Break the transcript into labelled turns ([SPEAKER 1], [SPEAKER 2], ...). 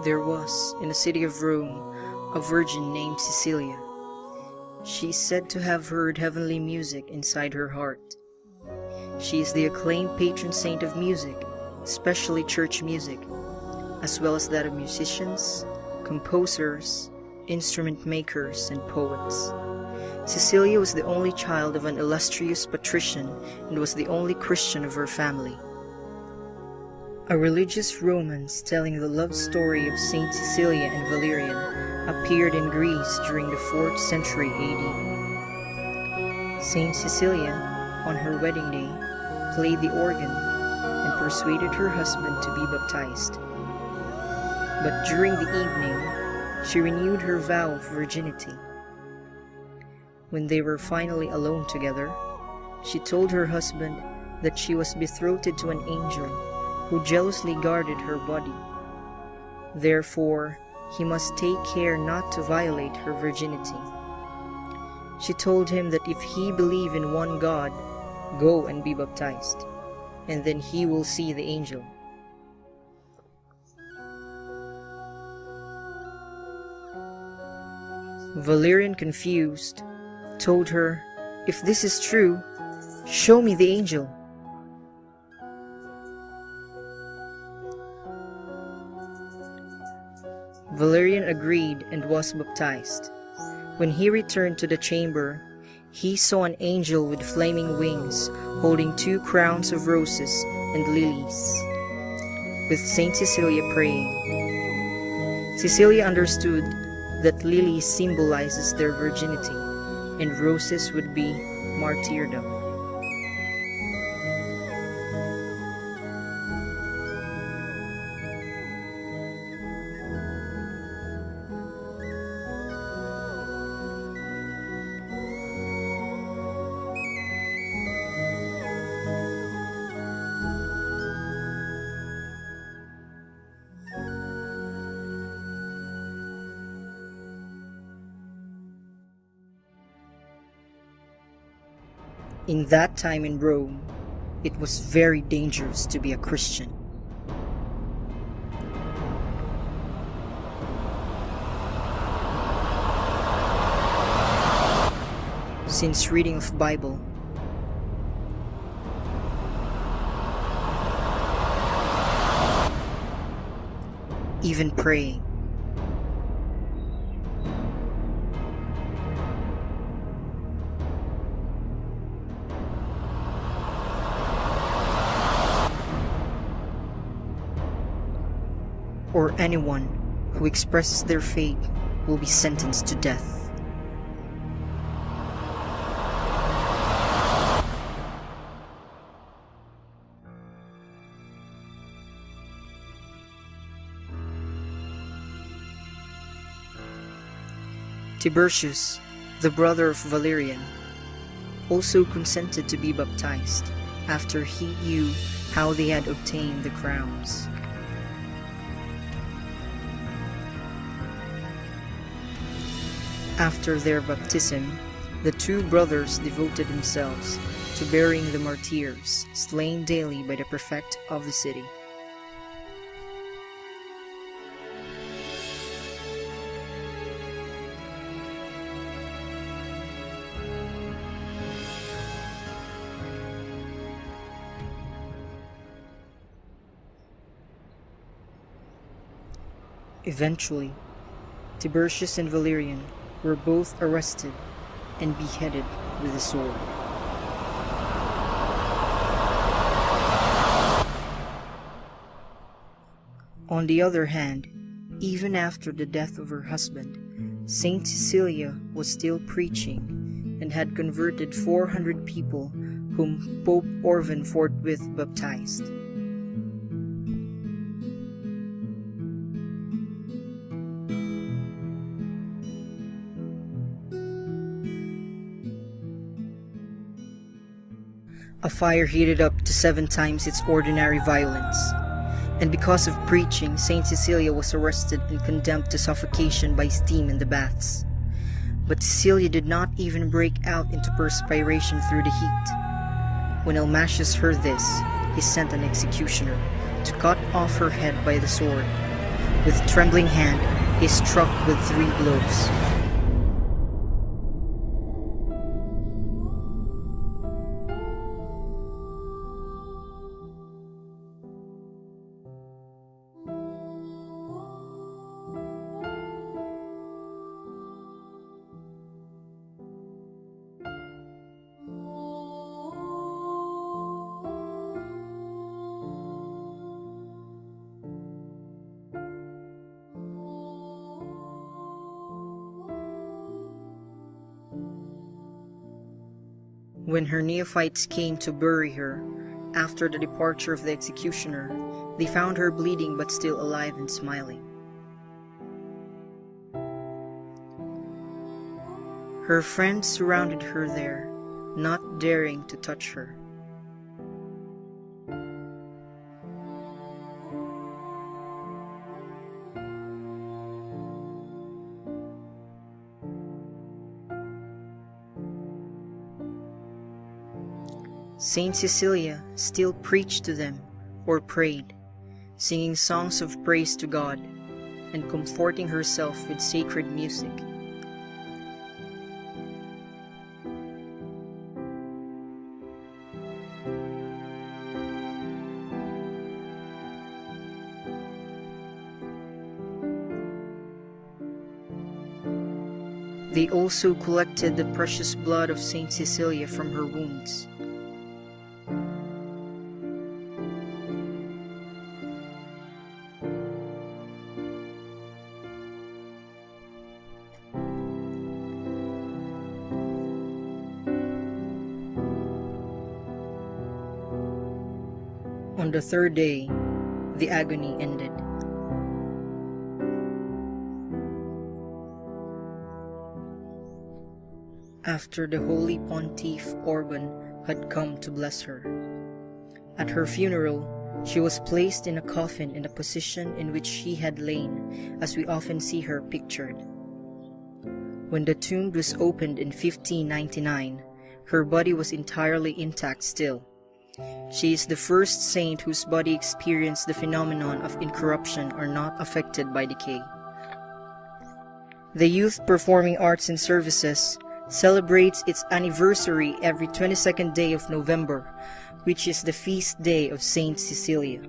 [SPEAKER 1] There was, in the city of Rome, a virgin named Cecilia. She is said to have heard heavenly music inside her heart. She is the acclaimed patron saint of music, especially church music, as well as that of musicians, composers, instrument makers, and poets. Cecilia was the only child of an illustrious patrician and was the only Christian of her family. A religious romance telling the love story of Saint Cecilia and Valerian appeared in Greece during the 4th century AD. Saint Cecilia, on her wedding day, played the organ and persuaded her husband to be baptized. But during the evening, she renewed her vow of virginity. When they were finally alone together, she told her husband that she was betrothed to an angel who jealously guarded her body. Therefore, he must take care not to violate her virginity. She told him that if he believed in one God, go and be baptized, and then he will see the angel. Valerian, confused, told her, "If this is true, show me the angel." Valerian agreed and was baptized. When he returned to the chamber, he saw an angel with flaming wings holding 2 crowns of roses and lilies, with Saint Cecilia praying. Cecilia understood that lilies symbolizes their virginity and roses would be martyrdom. In that time in Rome, it was very dangerous to be a Christian. Since reading of Bible, even praying, or anyone who expresses their faith will be sentenced to death. Tiburtius, the brother of Valerian, also consented to be baptized after he knew how they had obtained the crowns. After their baptism, the 2 brothers devoted themselves to burying the martyrs slain daily by the prefect of the city. Eventually, Tiburtius and Valerian were both arrested and beheaded with a sword. On the other hand, even after the death of her husband, Saint Cecilia was still preaching and had converted 400 people whom Pope Urban forthwith baptized. A fire heated up to 7 times its ordinary violence, and because of preaching, Saint Cecilia was arrested and condemned to suffocation by steam in the baths. But Cecilia did not even break out into perspiration through the heat. When Almasius heard this, he sent an executioner to cut off her head by the sword. With trembling hand, he struck with 3 blows. When her neophytes came to bury her, after the departure of the executioner, they found her bleeding but still alive and smiling. Her friends surrounded her there, not daring to touch her. Saint Cecilia still preached to them or prayed, singing songs of praise to God and comforting herself with sacred music. They also collected the precious blood of Saint Cecilia from her wounds. On the 3rd day, the agony ended. After the Holy Pontiff Orban had come to bless her. At her funeral, she was placed in a coffin in the position in which she had lain, as we often see her pictured. When the tomb was opened in 1599, her body was entirely intact still. She is the first saint whose body experienced the phenomenon of incorruption or not affected by decay. The Youth Performing Arts and Services celebrates its anniversary every 22nd day of November, which is the feast day of Saint Cecilia.